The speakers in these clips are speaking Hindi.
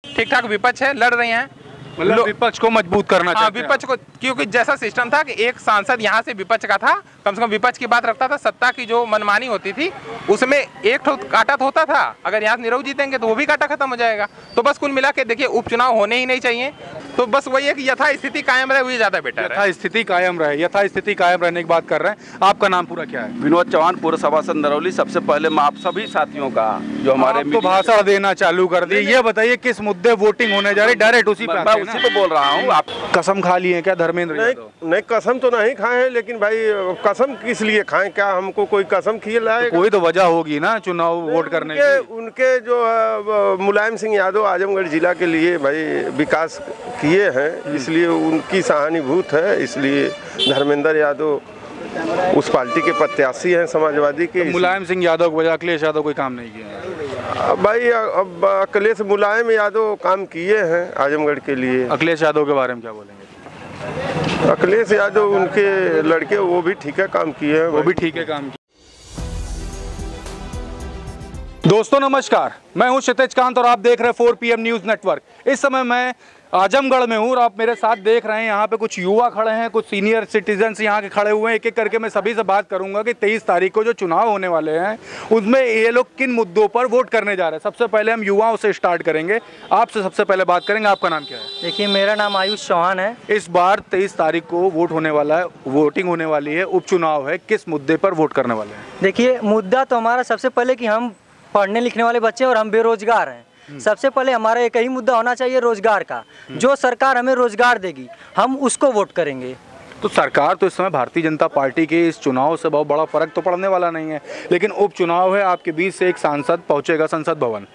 ठीक ठाक विपक्ष है, लड़ रहे हैं, मतलब विपक्ष को मजबूत करना चाहते हैं। विपक्ष को, क्योंकि जैसा सिस्टम था कि एक सांसद यहाँ से विपक्ष का था, कम से कम विपक्ष की बात रखता था, सत्ता की जो मनमानी होती थी उसमें एक काटा तो होता था, अगर यहाँ निरहू जीतेंगे तो वो भी काटा खत्म हो जाएगा। तो बस कुल मिला के देखिए उपचुनाव होने ही नहीं चाहिए, तो बस वही है कि यथा स्थिति कायम रहे, वही ज्यादा बेटर है। स्थिति कायम रहे, यथा स्थिति कायम रहने की बात कर रहे हैं। आपका नाम पूरा क्या है? विनोद चौहान, पूर्व सभासद नरौली। सबसे पहले मैं आप सभी साथियों का जो हमारे तो भाषण देना चालू कर दिए, ये बताइए किस मुद्दे वोटिंग होने जा रही? डायरेक्ट उसी पे मैं उसी पे बोल रहा हूँ। आप कसम खा लिए क्या धर्मेंद्र यादव? नहीं, कसम तो नहीं खाए हैं, लेकिन भाई कसम किस लिए खाएं? क्या हमको कोई कसम खिलाए? कोई तो वजह होगी ना चुनाव वोट करने की। उनके जो मुलायम सिंह यादव आजमगढ़ जिला के लिए भाई विकास किए हैं, इसलिए उनकी सहानुभूति है, इसलिए धर्मेंद्र यादव उस पार्टी के प्रत्याशी हैं समाजवादी के। तो मुलायम सिंह यादव की वजह अखिलेश यादव कोई काम नहीं किया भाई? अब अखिलेश मुलायम यादव काम किए हैं आजमगढ़ के लिए। अखिलेश यादव के बारे में क्या बोलेंगे? अखिलेश यादव उनके लड़के वो भी ठीक है काम किए हैं, वो भी ठीक है काम किए। दोस्तों नमस्कार, मैं हूं क्षितिज कांत और आप देख रहे हैं 4 PM न्यूज़ नेटवर्क। इस समय मैं आजमगढ़ में हूँ और आप मेरे साथ देख रहे हैं यहाँ पे कुछ युवा खड़े हैं, कुछ सीनियर सिटीजन्स यहाँ के खड़े हुए हैं। एक एक करके मैं सभी से बात करूंगा कि 23 तारीख को जो चुनाव होने वाले हैं उसमें ये लोग किन मुद्दों पर वोट करने जा रहे हैं। सबसे पहले हम युवाओं से स्टार्ट करेंगे। आपसे सबसे पहले बात करेंगे, आपका नाम क्या है? देखिए, मेरा नाम आयुष चौहान है। इस बार 23 तारीख को वोट होने वाला है, वोटिंग होने वाली है, उपचुनाव है, किस मुद्दे पर वोट करने वाले हैं? देखिए, मुद्दा तो हमारा सबसे पहले कि हम पढ़ने लिखने वाले बच्चे और हम बेरोजगार हैं। सबसे पहले हमारा एक ही मुद्दा होना चाहिए रोजगार का। जो सरकार हमें रोजगार देगी हम उसको वोट करेंगे। तो सरकार तो इस समय भारतीय जनता पार्टी के इस चुनाव से बहुत बड़ा फर्क तो पड़ने वाला नहीं है, लेकिन उपचुनाव है, आपके बीच से एक सांसद पहुंचेगा संसद भवन।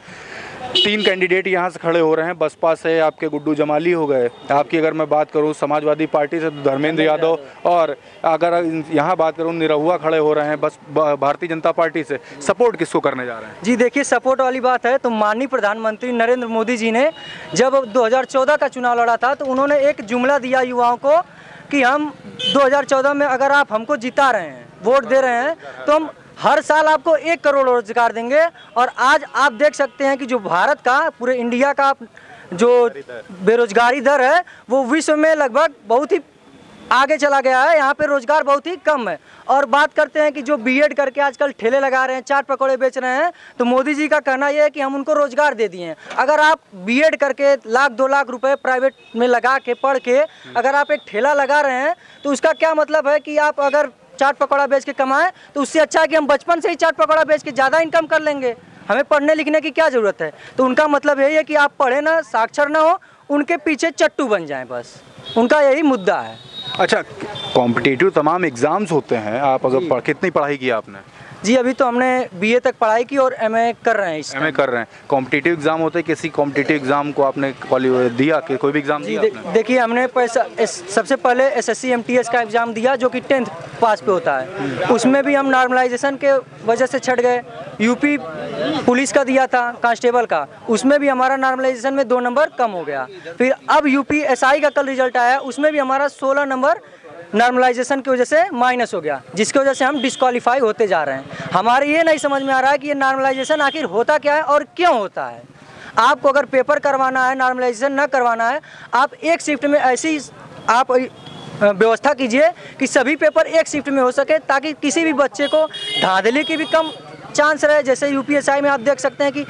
3 कैंडिडेट यहाँ से खड़े हो रहे हैं। बसपा से आपके गुड्डू जमाली हो गए, आपकी अगर मैं बात करूँ समाजवादी पार्टी से तो धर्मेंद्र यादव, और अगर यहाँ बात करूँ निरहुआ खड़े हो रहे हैं बस भारतीय जनता पार्टी से। सपोर्ट किसको करने जा रहे हैं? जी देखिए, सपोर्ट वाली बात है तो माननीय प्रधानमंत्री नरेंद्र मोदी जी ने जब 2014 का चुनाव लड़ा था तो उन्होंने एक जुमला दिया युवाओं को कि हम 2014 में अगर आप हमको जिता रहे हैं, वोट दे रहे हैं, तो हम हर साल आपको 1 करोड़ रोजगार देंगे। और आज आप देख सकते हैं कि जो भारत का, पूरे इंडिया का जो बेरोजगारी दर है वो विश्व में लगभग बहुत ही आगे चला गया है। यहाँ पे रोजगार बहुत ही कम है। और बात करते हैं कि जो बीएड करके आजकल ठेले लगा रहे हैं, चाट पकौड़े बेच रहे हैं, तो मोदी जी का कहना यह है कि हम उनको रोजगार दे दिए हैं। अगर आप बीएड करके 1-2 लाख रुपए प्राइवेट में लगा के पढ़ के अगर आप एक ठेला लगा रहे हैं तो उसका क्या मतलब है कि आप अगर चाट पकौड़ा बेच के कमाएं, तो उससे अच्छा है कि हम बचपन से ही चाट पकौड़ा बेच के ज़्यादा इनकम कर लेंगे। हमें पढ़ने लिखने की क्या ज़रूरत है? तो उनका मतलब यही है कि आप पढ़े ना, साक्षर ना हो, उनके पीछे चट्टू बन जाएं, बस उनका यही मुद्दा है। अच्छा, कॉम्पिटिटिव तमाम एग्जाम्स होते हैं, आप अगर कितनी पढ़ाई की आपने? जी अभी तो हमने बीए तक पढ़ाई की और एमए कर रहे हैं। एमए कर रहे हैं। कॉम्पिटिटिव एग्जाम होते हैं, किसी कॉम्पिटिटिव एग्जाम को आपने दिया कि कोई भी एग्जाम दिया? देखिए, हमने सबसे पहले एसएससी एमटीएस का एग्जाम दिया जो कि 10th पास पे होता है। उसमें भी हम नॉर्मलाइजेशन के वजह से छट गए। यूपी पुलिस का दिया था, कांस्टेबल का, उसमें भी हमारा नॉर्मलाइजेशन में 2 नंबर कम हो गया। फिर अब यूपी एसआई का कल रिजल्ट आया, उसमें भी हमारा 16 नंबर नॉर्मलाइजेशन की वजह से माइनस हो गया, जिसकी वजह से हम डिस्क्वालीफाई होते जा रहे हैं। हमारे ये नहीं समझ में आ रहा है कि ये नॉर्मलाइजेशन आखिर होता क्या है और क्यों होता है। आपको अगर पेपर करवाना है, नॉर्मलाइजेशन न करवाना है, आप एक शिफ्ट में ऐसी आप व्यवस्था कीजिए कि सभी पेपर एक शिफ्ट में हो सके, ताकि किसी भी बच्चे को धांधली की भी कम चांस रहे। जैसे यूपीएसआई में आप देख सकते हैं कि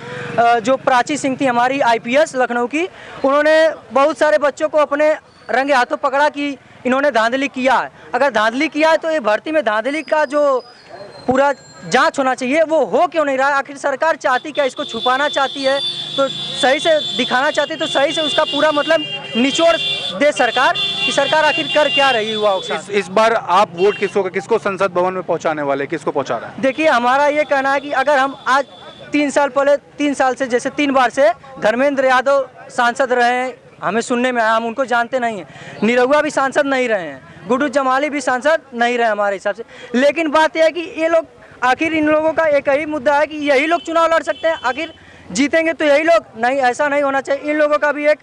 जो प्राची सिंह थी हमारी आईपीएस लखनऊ की, उन्होंने बहुत सारे बच्चों को अपने रंगे हाथों पकड़ा कि इन्होंने धांधली किया है। अगर धांधली किया है तो ये भर्ती में धांधली का जो पूरा जांच होना चाहिए वो हो क्यों नहीं रहा है? आखिर सरकार चाहती क्या? इसको छुपाना चाहती है तो सही से दिखाना चाहती है तो सही से उसका पूरा मतलब निचोड़ दे सरकार कि सरकार आखिर कर क्या रही है युवाओं के साथ। इस बार आप वोट किसको संसद भवन में पहुंचाने वाले, किसको पहुंचा रहे हैं? देखिए, हमारा ये कहना है कि अगर हम आज 3 साल पहले 3 साल से जैसे 3 बार से धर्मेंद्र यादव सांसद रहे हैं, हमें सुनने में आया, हम उनको जानते नहीं हैं। निरहुआ भी सांसद नहीं रहे हैं, गुड्डू जमाली भी सांसद नहीं रहे हमारे हिसाब से। लेकिन बात यह है कि ये लोग, आखिर इन लोगों का एक ही मुद्दा है कि यही लोग चुनाव लड़ सकते हैं, आखिर जीतेंगे तो यही लोग। नहीं, ऐसा नहीं होना चाहिए। इन लोगों का भी एक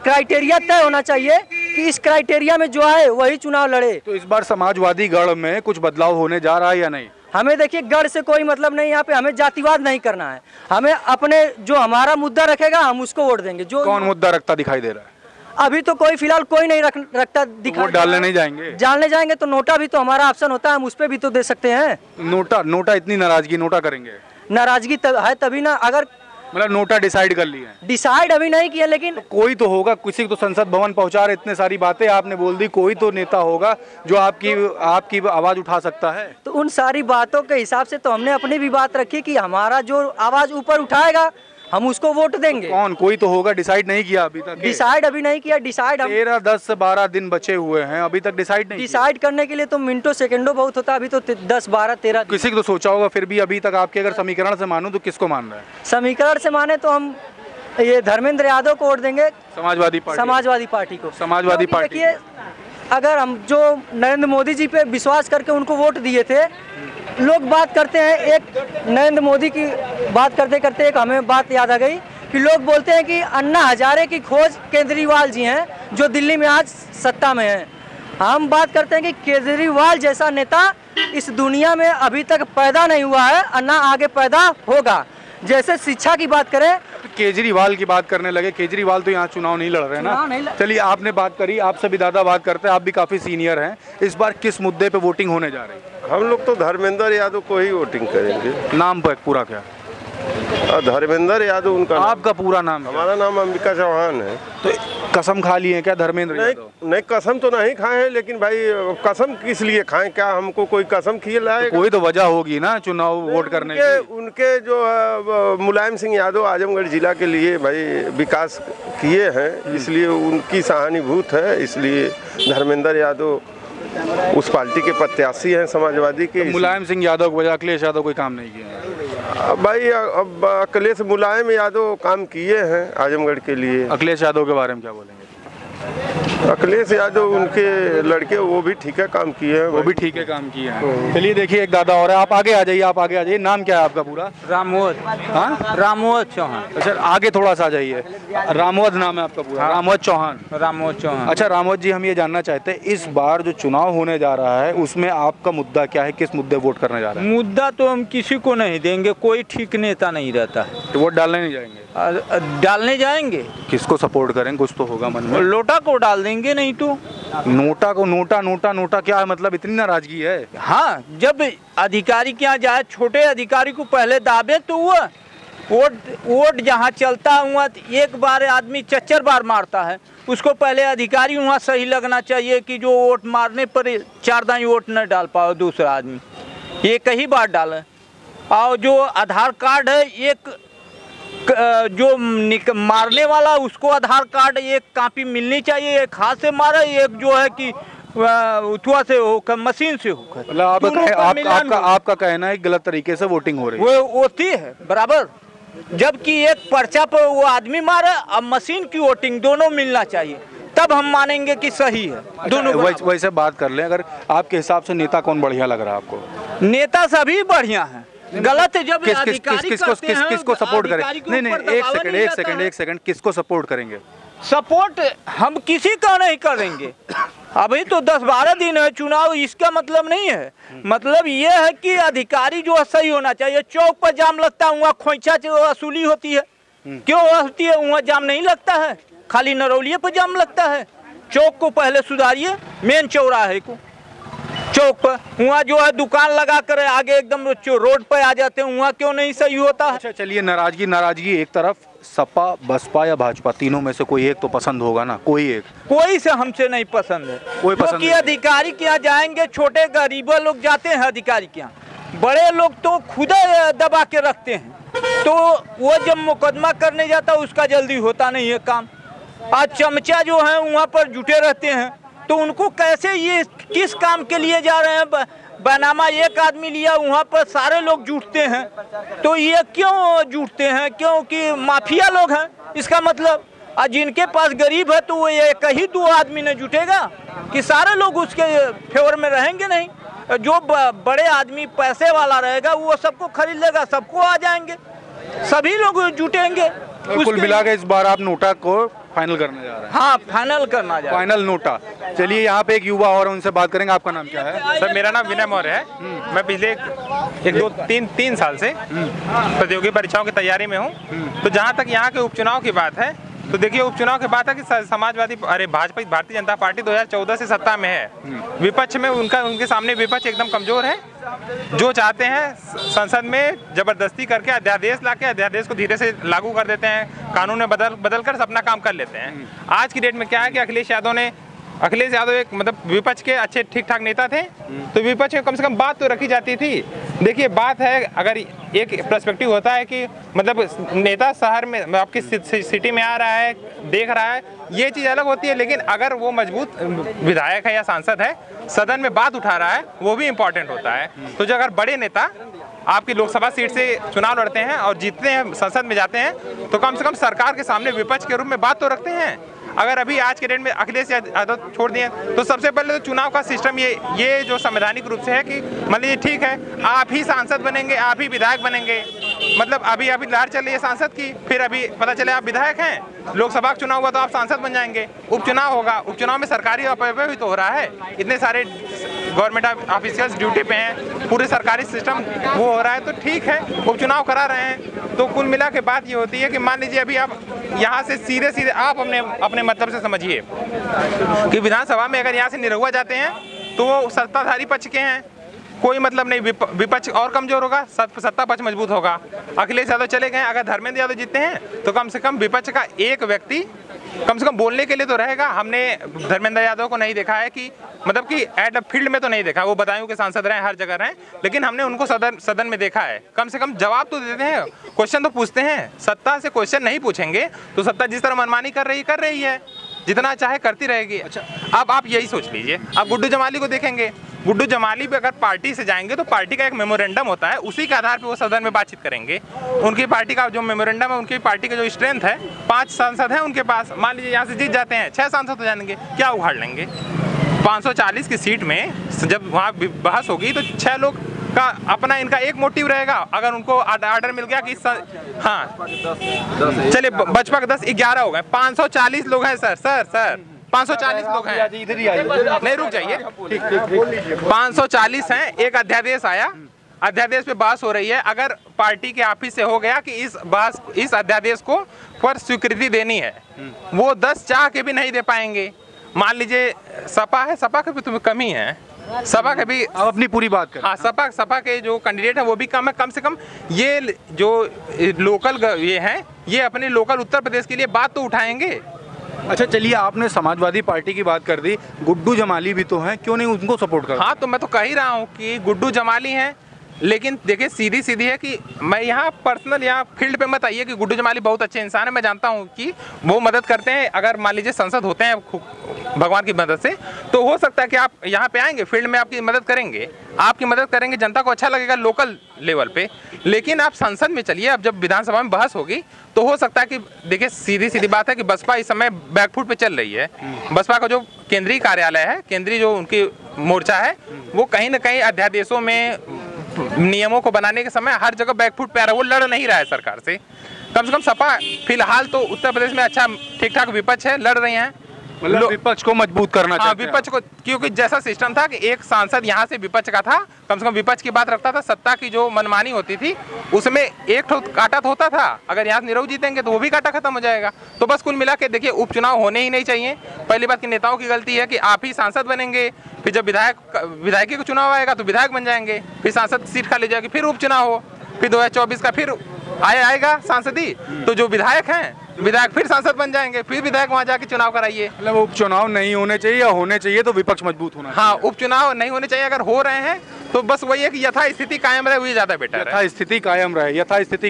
क्राइटेरिया तय होना चाहिए कि इस क्राइटेरिया में जो है वही चुनाव लड़े। तो इस बार समाजवादी गढ़ में कुछ बदलाव होने जा रहा है या नहीं? हमें देखिए गढ़ से कोई मतलब नहीं, यहाँ पे हमें जातिवाद नहीं करना है। हमें अपने जो हमारा मुद्दा रखेगा हम उसको वोट देंगे। जो कौन मुद्दा रखता दिखाई दे रहा है? अभी तो कोई फिलहाल कोई नहीं रखता दिखा। वोट डालने नहीं जाएंगे? डालने जाएंगे तो नोटा भी तो हमारा ऑप्शन होता है, हम उस पर भी तो दे सकते हैं। नोटा इतनी नाराजगी, नोटा करेंगे? नाराजगी है तभी ना, अगर मतलब नोटा डिसाइड कर लिया है? डिसाइड अभी नहीं किया, लेकिन तो कोई तो होगा, किसी को तो संसद भवन पहुंचा रहे, इतने सारी बातें आपने बोल दी, कोई तो नेता होगा जो आपकी आवाज उठा सकता है। तो उन सारी बातों के हिसाब से तो हमने अपनी भी बात रखी कि हमारा जो आवाज ऊपर उठाएगा हम उसको वोट देंगे। कौन? कोई तो होगा, डिसाइड नहीं किया अभी तक? डिसाइड अभी नहीं किया। डिसाइड 13, 10 से 12 दिन बचे हुए हैं, अभी तक डिसाइड नहीं। डिसाइड करने के लिए तो मिनटों सेकंडों बहुत होता है, अभी तो 10, 12, 13 किसी को तो सोचा होगा, फिर भी अभी तक आपके अगर समीकरण से मानूं तो किसको मान रहा है? समीकरण से माने तो हम ये धर्मेंद्र यादव को वोट देंगे, समाजवादी पार्टी को। समाजवादी पार्टी। देखिए, अगर हम जो नरेंद्र मोदी जी पे विश्वास करके उनको वोट दिए थे, लोग बात करते हैं, एक नरेंद्र मोदी की बात करते करते एक हमें बात याद आ गई कि लोग बोलते हैं कि अन्ना हजारे की खोज केजरीवाल जी हैं जो दिल्ली में आज सत्ता में हैं। हम बात करते हैं कि केजरीवाल जैसा नेता इस दुनिया में अभी तक पैदा नहीं हुआ है, अन्ना आगे पैदा होगा। जैसे शिक्षा की बात करें, केजरीवाल की बात करने लगे, केजरीवाल तो यहाँ चुनाव नहीं लड़ रहे ना। चलिए, आपने बात करी, आपसे भी दादा बात करते हैं, आप भी काफी सीनियर हैं, इस बार किस मुद्दे पे वोटिंग होने जा रही है? हम लोग तो धर्मेंद्र यादव को ही वोटिंग करेंगे। नाम पर पूरा क्या? धर्मेंद्र यादव उनका। आपका पूरा नाम? हमारा नाम अंबिका चौहान है। तो कसम खा लिए हैं क्या धर्मेंद्र यादव? नहीं, कसम तो नहीं खाए हैं, लेकिन भाई कसम किस लिए खाएं? क्या हमको कोई कसम खिलाएगा? कोई तो वजह होगी ना चुनाव वोट करने की। उनके जो मुलायम सिंह यादव आजमगढ़ जिला के लिए भाई विकास किए हैं, इसलिए उनकी सहानुभूति है, इसलिए धर्मेंद्र यादव उस पार्टी के प्रत्याशी हैं समाजवादी के। तो मुलायम सिंह यादव की वजह अखिलेश यादव कोई काम नहीं किया? भाई अब अखिलेश मुलायम यादव काम किए हैं आजमगढ़ के लिए। अखिलेश यादव के बारे में क्या बोलेंगे? अखिलेश यादव उनके लड़के वो भी ठीक है काम किए हैं। वो भी ठीक है काम किए हैं। चलिए, देखिए एक दादा और है, आप आगे आ जाइए, आप आगे आ जाइए। नाम क्या है आपका पूरा? रामवद। हाँ, रामवद चौहान। अच्छा, आगे थोड़ा सा आ जाइए। रामवद नाम है आपका पूरा? हाँ। रामवद चौहान। रामवद चौहान। अच्छा रामवद जी, हम ये जानना चाहते हैं, इस बार जो चुनाव होने जा रहा है उसमें आपका मुद्दा क्या है? किस मुद्दे वोट करने जा रहे हैं? मुद्दा तो हम किसी को नहीं देंगे, कोई ठीक नेता नहीं रहता है। तो वोट डालने नहीं जाएंगे? डालने जाएंगे। किसको सपोर्ट करेंगे? कुछ तो होगा मन में। लोटा को डाल देंगे, नहीं तो नोटा को। नोटा क्या है? मतलब इतनी नाराजगी है? हाँ, जब अधिकारी के यहाँ जाए, छोटे अधिकारी को पहले दाबे तो वो वोट जहाँ चलता है वहाँ एक बार आदमी 4 बार मारता है, उसको पहले अधिकारी वहाँ सही लगना चाहिए कि जो वोट मारने पर 4 दाई वोट न डाल पाओ दूसरा आदमी, एक ही बार डाले। और जो आधार कार्ड है, एक जो मारने वाला उसको आधार कार्ड एक कॉपी मिलनी चाहिए, एक हाथ से मारे, एक जो है कि उठवा से होकर मशीन से होकर। मतलब आपका कहना है गलत तरीके से वोटिंग हो रही है? वो होती है बराबर, जबकि एक पर्चा पर वो आदमी मारे और मशीन की वोटिंग दोनों मिलना चाहिए, तब हम मानेंगे कि सही है। दोनों वैसे बात कर लें, अगर आपके हिसाब से नेता कौन बढ़िया लग रहा है आपको? नेता सभी बढ़िया है, गलत है जब किसको सपोर्ट करें? नहीं, एक सेकंड, किसको सपोर्ट करेंगे? सपोर्ट हम किसी का नहीं करेंगे। अभी तो 10-12 दिन है चुनाव, इसका मतलब नहीं है। मतलब ये है कि अधिकारी जो सही होना चाहिए। चौक पर जाम लगता है, वहाँ खोइछा वसूली होती है, क्यों होती है? वहाँ जाम नहीं लगता है, खाली नरौलिये पर जाम लगता है। चौक को पहले सुधारिए, मेन चौराहे को, चौक पर वहाँ जो है दुकान लगा कर आगे एकदम रोड पर आ जाते हैं, वहाँ क्यों नहीं सही होता है? अच्छा चलिए, नाराजगी एक तरफ, सपा, बसपा या भाजपा, तीनों में से कोई एक तो पसंद होगा ना? कोई से हमसे नहीं पसंद है, कोई पसंद नहीं। अधिकारी के यहाँ जाएंगे, छोटे गरीब लोग जाते हैं अधिकारी के यहाँ, बड़े लोग तो खुद दबा के रखते हैं, तो वो जब मुकदमा करने जाता है उसका जल्दी होता नहीं है काम। आज चमचा जो है वहाँ पर जुटे रहते हैं, तो उनको कैसे, ये किस काम के लिए जा रहे हैं? बैनामा एक आदमी लिया, वहाँ पर सारे लोग जुटते हैं, तो ये क्यों जुटते हैं? क्योंकि माफिया लोग हैं, इसका मतलब। आज जिनके पास गरीब है तो वो एक ही 2 आदमी ने जुटेगा कि सारे लोग उसके फेवर में रहेंगे? नहीं, जो बड़े आदमी पैसे वाला रहेगा वो सबको खरीद लेगा, सबको आ जाएंगे, सभी लोग जुटेंगे, कुल मिला के इस बार आप नोटा को फाइनल करने जा रहे हैं? हाँ, फाइनल करना जा रहा है। Final NOTA. चलिए यहाँ पे एक युवा और उनसे बात करेंगे। आपका नाम क्या है? सर मेरा नाम विनय मौर्य है। मैं पिछले तीन साल से प्रतियोगी परीक्षाओं की तैयारी में हूँ। तो जहाँ तक यहाँ के उपचुनाव की बात है, तो देखिए उपचुनाव की बात है कि समाजवादी भाजपा भारतीय जनता पार्टी 2014 से सत्ता में है। विपक्ष में उनके सामने विपक्ष एकदम कमजोर है। जो चाहते हैं संसद में जबरदस्ती करके अध्यादेश लाके अध्यादेश को धीरे से लागू कर देते हैं, कानून में बदल कर अपना काम कर लेते हैं। आज की डेट में क्या है कि अखिलेश यादव एक मतलब विपक्ष के अच्छे ठीक ठाक नेता थे, तो विपक्ष में कम से कम बात तो रखी जाती थी। देखिए बात है, अगर एक पर्सपेक्टिव होता है कि मतलब नेता शहर में आपकी सिटी में आ रहा है, देख रहा है, ये चीज़ अलग होती है। लेकिन अगर वो मजबूत विधायक है या सांसद है, सदन में बात उठा रहा है, वो भी इम्पोर्टेंट होता है। तो जो अगर बड़े नेता आपकी लोकसभा सीट से चुनाव लड़ते हैं और जीतते हैं, संसद में जाते हैं, तो कम से कम सरकार के सामने विपक्ष के रूप में बात तो रखते हैं। अगर अभी आज के डेट में अखिलेश यादव छोड़ दिए, तो सबसे पहले तो चुनाव का सिस्टम ये जो संवैधानिक रूप से है कि मान लीजिए ठीक है, आप ही सांसद बनेंगे, आप ही विधायक बनेंगे। मतलब अभी लहर चल रही है सांसद की, फिर अभी पता चले आप विधायक हैं, लोकसभा का चुनाव हुआ तो आप सांसद बन जाएंगे। उपचुनाव होगा, उपचुनाव में सरकारी अपव्यय भी तो हो रहा है। इतने सारे गवर्नमेंट ऑफिशियल्स ड्यूटी पे हैं, पूरे सरकारी सिस्टम वो हो रहा है, तो ठीक है उपचुनाव करा रहे हैं। तो कुल मिला के बात ये होती है कि मान लीजिए अभी आप यहाँ से सीधे आप अपने मतलब से समझिए कि विधानसभा में अगर यहाँ से निरहुआ जाते हैं तो वो सत्ताधारी पक्ष के हैं, कोई मतलब नहीं, विपक्ष और कमजोर होगा, सत्ता पक्ष मजबूत होगा। अखिलेश यादव चले गए, अगर धर्मेंद्र यादव जीतते हैं तो कम से कम विपक्ष का एक व्यक्ति कम से कम बोलने के लिए तो रहेगा। हमने धर्मेंद्र यादव को नहीं देखा है कि मतलब कि एट फील्ड में तो नहीं देखा, वो बदायूं के सांसद रहे, हर जगह रहे, लेकिन हमने उनको सदन में देखा है। कम से कम जवाब तो देते हैं, क्वेश्चन तो पूछते हैं। सत्ता से क्वेश्चन नहीं पूछेंगे तो सत्ता जिस तरह मनमानी कर रही है, जितना चाहे करती रहेगी। अच्छा, अब आप यही सोच लीजिए, आप गुड्डू जमाली को देखेंगे, गुड्डू जमाली भी अगर पार्टी से जाएंगे तो पार्टी का एक मेमोरेंडम होता है, उसी के आधार पे वो सदन में बातचीत करेंगे। उनकी पार्टी का जो मेमोरेंडम है, उनकी पार्टी का जो स्ट्रेंथ है, 5 सांसद हैं उनके पास। मान लीजिए यहाँ से जीत जाते हैं, 6 सांसद हो जाएंगे, क्या उखाड़ लेंगे? 540 की सीट में जब वहाँ बहस होगी तो 6 लोग का अपना इनका एक मोटिव रहेगा। अगर उनको ऑर्डर मिल गया कि हाँ चलिए बचपा के 10-11 हो गए, 540 लोग हैं सर 540 लोग हैं, इधर ही आइए, नहीं रुक जाइए, 540 हैं। एक अध्यादेश आया, अध्यादेश पे बहस हो रही है। अगर पार्टी के ऑफिस से हो गया कि इस अध्यादेश को पर स्वीकृति देनी है, वो 10 चाह के भी नहीं दे पाएंगे। मान लीजिए सपा है, सपा के भी तुम्हें कमी है, सपा के भी आप अपनी पूरी बात करें। हाँ, सपा के जो कैंडिडेट है वो भी कम है। कम से कम ये जो लोकल ये हैं, ये अपने लोकल उत्तर प्रदेश के लिए बात तो उठाएंगे। अच्छा चलिए, आपने समाजवादी पार्टी की बात कर दी, गुड्डू जमाली भी तो हैं, क्यों नहीं उनको सपोर्ट कर? हाँ, तो मैं तो कह ही रहा हूँ कि गुड्डू जमाली हैं, लेकिन देखिए सीधी है कि मैं यहाँ पर्सनल यहाँ फील्ड पे मत आइए कि गुड्डू जमाली बहुत अच्छे इंसान है। मैं जानता हूँ कि वो मदद करते हैं। अगर मान लीजिए संसद होते हैं भगवान की मदद से, तो हो सकता है कि आप यहाँ पे आएंगे, फील्ड में आपकी मदद करेंगे, जनता को अच्छा लगेगा लोकल लेवल पे। लेकिन आप संसद में चलिए, अब जब विधानसभा में बहस होगी तो हो सकता है कि देखिए सीधी बात है कि बसपा इस समय बैकफुट पे चल रही है। बसपा का जो केंद्रीय कार्यालय है, केंद्रीय जो उनकी मोर्चा है, वो कहीं ना कहीं अध्यादेशों में नियमों को बनाने के समय हर जगह बैकफुट पे आ रहा है, वो लड़ नहीं रहा है सरकार से। कम से कम सपा फिलहाल तो उत्तर प्रदेश में अच्छा ठीक ठाक विपक्ष है, लड़ रही हैं, मतलब विपक्ष को मजबूत करना चाहते हैं। विपक्ष को, क्योंकि जैसा सिस्टम था कि एक सांसद यहाँ से विपक्ष का था, कम से कम विपक्ष की बात रखता था, सत्ता की जो मनमानी होती थी उसमें एक काटा होता था। अगर यहाँ से निरहुआ जीतेंगे तो वो भी काटा खत्म हो जाएगा। तो बस कुल मिला के देखिए, उपचुनाव होने ही नहीं चाहिए। पहली बात कि नेताओं की गलती है कि आप ही सांसद बनेंगे, फिर जब विधायकी का चुनाव आएगा तो विधायक बन जाएंगे, फिर सांसद सीट खाली जाएगी, फिर उपचुनाव हो, फिर 2024 का फिर आएगा सांसदी, तो जो विधायक हैं विधायक फिर सांसद बन जाएंगे, फिर विधायक वहां जाके चुनाव कराइए। मतलब उपचुनाव नहीं होने चाहिए, या होने चाहिए तो विपक्ष मजबूत होना चाहिए। हाँ, उपचुनाव नहीं होने चाहिए। अगर हो रहे हैं तो बस वही है कि यथास्थिति कायम रहे, वही ज्यादा बेटर है। यथास्थिति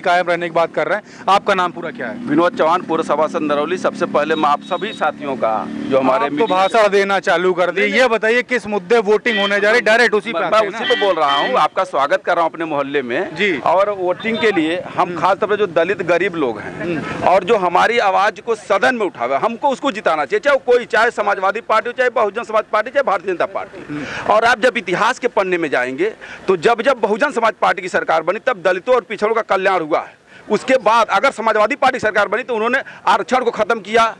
कायम रहने की बात कर रहे हैं। आपका नाम पूरा क्या है? विनोद चौहान, पूर्व सभासद नरौली। सबसे पहले मैं आप सभी साथियों का जो हमारे तो भाषण देना चालू कर दिए, ये बताइए किस मुद्दे वोटिंग होने जा रही? डायरेक्ट उसी पे मैं उसी पे बोल रहा हूँ। आपका स्वागत कर रहा हूँ अपने मोहल्ले में जी। और वोटिंग के लिए हम खास तौर पर जो दलित गरीब लोग हैं और जो हमारी आवाज को सदन में उठावे, हमको उसको जिताना चाहिए, चाहे कोई, चाहे समाजवादी पार्टी हो, चाहे बहुजन समाज पार्टी, चाहे भारतीय जनता पार्टी। और आप जब इतिहास के पन्ने में जाएंगे तो जब बहुजन समाज पार्टी की सरकार बनी तब दलितों और पिछड़ों का कल्याण हुआ है। उसके बाद अगर समाजवादी पार्टी सरकार बनी तो उन्होंने आरक्षण को ख़त्म किया,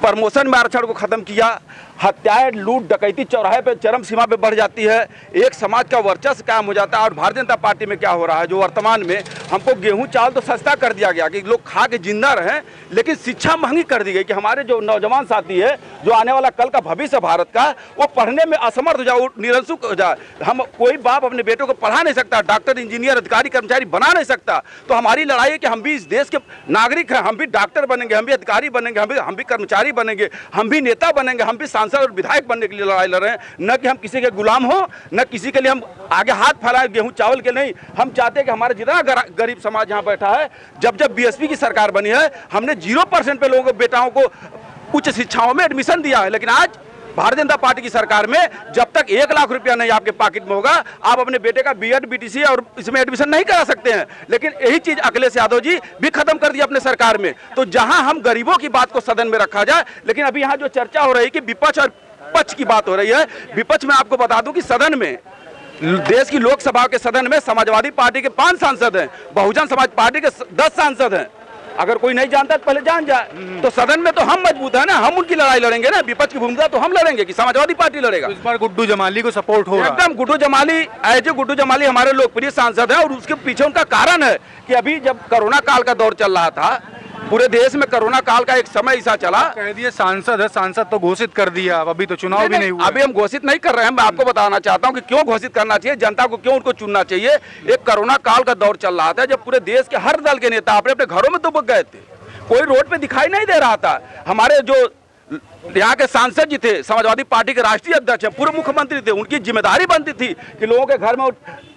प्रमोशन में आरक्षण को ख़त्म किया, हत्याएं, लूट, डकैती चौराहे पे चरम सीमा पे बढ़ जाती है, एक समाज का वर्चस्व कायम हो जाता है। और भारतीय जनता पार्टी में क्या हो रहा है, जो वर्तमान में हमको गेहूं चावल तो सस्ता कर दिया गया कि लोग खा के जिंदा रहें, लेकिन शिक्षा महंगी कर दी गई कि हमारे जो नौजवान साथी है, जो आने वाला कल का भविष्य भारत का, वो पढ़ने में असमर्थ हो जाए, निरंकुश हो जाए। हम कोई बाप अपने बेटों को पढ़ा नहीं सकता, डॉक्टर, इंजीनियर, अधिकारी, कर्मचारी बना नहीं सकता। तो हमारी लड़ाई है कि हम भी इस देश के नागरिक हैं, हम भी डॉक्टर बनेंगे, हम भी अधिकारी बनेंगे, हम भी कर्मचारी बनेंगे, हम भी नेता बनेंगे, हम भी सांसद और विधायक बनने के लिए लड़ाई लड़ रहे हैं। न कि हम किसी के गुलाम हो, न किसी के लिए हम आगे हाथ फैलाएं गेहूं चावल के। नहीं, हम चाहते हैं कि हमारा जितना गरीब समाज यहाँ बैठा है, जब बीएसपी की सरकार बनी है, हमने 0% पे लोगों को, बेटाओं को उच्च शिक्षाओं में एडमिशन दिया है। लेकिन आज भारतीय जनता पार्टी की सरकार में जब तक 1 लाख रुपया नहीं आपके पॉकेट में होगा, आप अपने बेटे का बीएड, बीटीसी और इसमें एडमिशन नहीं करा सकते हैं। लेकिन यही चीज अखिलेश यादव जी भी खत्म कर दिया अपने सरकार में। तो जहां हम गरीबों की बात को सदन में रखा जाए, लेकिन अभी यहाँ जो चर्चा हो रही है कि विपक्ष और पक्ष की बात हो रही है। विपक्ष में आपको बता दूं कि सदन में, देश की लोकसभा के सदन में समाजवादी पार्टी के 5 सांसद हैं, बहुजन समाज पार्टी के 10 सांसद हैं। अगर कोई नहीं जानता तो पहले जान जाए। तो सदन में तो हम मजबूत है ना, हम उनकी लड़ाई लड़ेंगे ना। विपक्ष की भूमिका तो हम लड़ेंगे कि समाजवादी पार्टी लड़ेगा। तो इस बार गुड्डू जमाली को सपोर्ट हो रहा है? एकदम गुड्डू जमाली, ऐसे गुड्डू जमाली हमारे लोकप्रिय सांसद है, और उसके पीछे उनका कारण है कि अभी जब कोरोना काल का दौर चल रहा था, पूरे देश में कोरोना काल का एक समय ऐसा चला, कह दिए सांसद है, सांसद तो घोषित कर दिया, अभी तो चुनाव भी नहीं हुआ। अभी हम घोषित नहीं कर रहे हैं। मैं आपको बताना चाहता हूं कि क्यों घोषित करना चाहिए, जनता को क्यों उनको चुनना चाहिए। एक कोरोना काल का दौर चल रहा था जब पूरे देश के हर दल के नेता अपने अपने घरों में दुबक गए थे, कोई रोड पे दिखाई नहीं दे रहा था। हमारे जो यहाँ के सांसद जी थे, समाजवादी पार्टी के राष्ट्रीय अध्यक्ष हैं, पूर्व मुख्यमंत्री थे, उनकी जिम्मेदारी बनती थी कि लोगों के घर में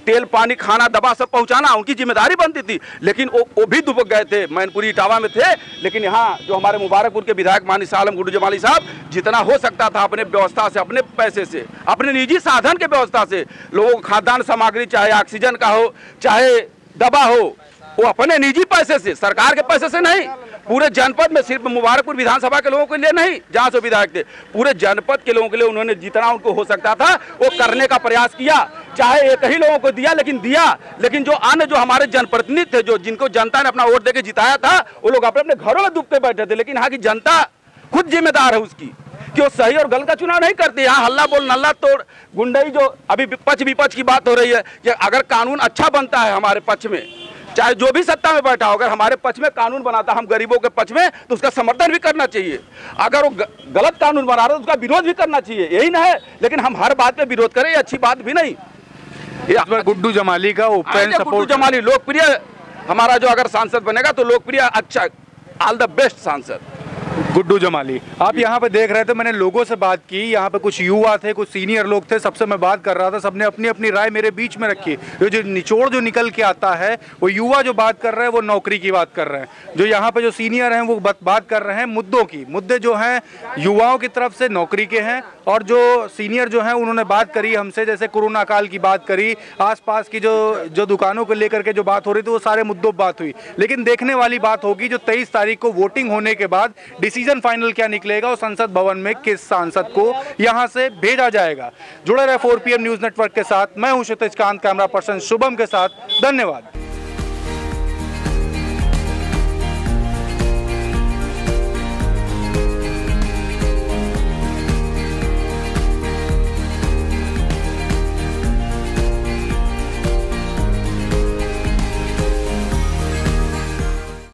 तेल, पानी, खाना, दवा सब पहुंचाना उनकी जिम्मेदारी बनती थी। लेकिन वो भी दुबक गए थे, मैनपुरी, इटावा में थे। लेकिन यहाँ जो हमारे मुबारकपुर के विधायक मानी आलम गुड्डू जमाली साहब, जितना हो सकता था अपने व्यवस्था से, अपने पैसे से, अपने निजी साधन के व्यवस्था से लोगों को खाद्यान्न सामग्री, चाहे ऑक्सीजन का हो, चाहे दवा हो, वो अपने निजी पैसे से, सरकार के पैसे से नहीं, पूरे जनपद में, सिर्फ मुबारकपुर विधानसभा के लोगों के लिए नहीं जहां से विधायक थे, पूरे जनपद के लोगों के लिए उन्होंने जितना उनको हो सकता था वो करने का प्रयास किया। चाहे एक ही लोगों को दिया, लेकिन जो अन्य जो हमारे जनप्रतिनिधि थे, जो जिनको जनता ने अपना वोट देके जिताया था, वो लोग अपने अपने घरों में डूबते बैठे थे। लेकिन यहाँ की जनता खुद जिम्मेदार है उसकी कि वो सही और गलत का चुनाव नहीं करती। यहाँ हल्ला बोल, नल्ला तोड़, गुंडई, जो अभी पक्ष विपक्ष की बात हो रही है कि अगर कानून अच्छा बनता है हमारे पक्ष में, चाहे जो भी सत्ता में बैठा हो, अगर हमारे पक्ष में कानून बनाता, हम गरीबों के पक्ष में, तो उसका समर्थन भी करना चाहिए। अगर वो गलत कानून बना रहा है तो उसका विरोध भी करना चाहिए, यही ना है। लेकिन हम हर बात पे विरोध करें, ये अच्छी बात भी नहीं। गुड्डू जमाली का ओपन सपोर्ट, गुड्डू जमाली लोकप्रिय हमारा जो अगर सांसद बनेगा तो लोकप्रिय, अच्छा, ऑल द बेस्ट सांसद गुड्डू जमाली। आप यहाँ पे देख रहे थे, मैंने लोगों से बात की, यहाँ पे कुछ युवा थे, कुछ सीनियर लोग थे, सबसे मैं बात कर रहा था, सबने अपनी अपनी राय मेरे बीच में रखी। जो निचोड़ जो निकल के आता है, वो युवा जो बात कर रहे हैं वो नौकरी की बात कर रहे हैं, जो यहाँ पे जो सीनियर हैं वो बात कर रहे हैं मुद्दों की। मुद्दे जो हैं युवाओं की तरफ से नौकरी के हैं, और जो सीनियर जो हैं उन्होंने बात करी हमसे, जैसे कोरोना काल की बात करी, आसपास की जो दुकानों को लेकर के जो बात हो रही थी, वो सारे मुद्दों पर बात हुई। लेकिन देखने वाली बात होगी जो 23 तारीख को वोटिंग होने के बाद डिसीजन फाइनल क्या निकलेगा और संसद भवन में किस सांसद को यहां से भेजा जाएगा। जुड़े रहे 4 PM न्यूज नेटवर्क के साथ, मैं हूं क्षितिज कांत, कैमरा पर्सन शुभम के साथ। धन्यवाद।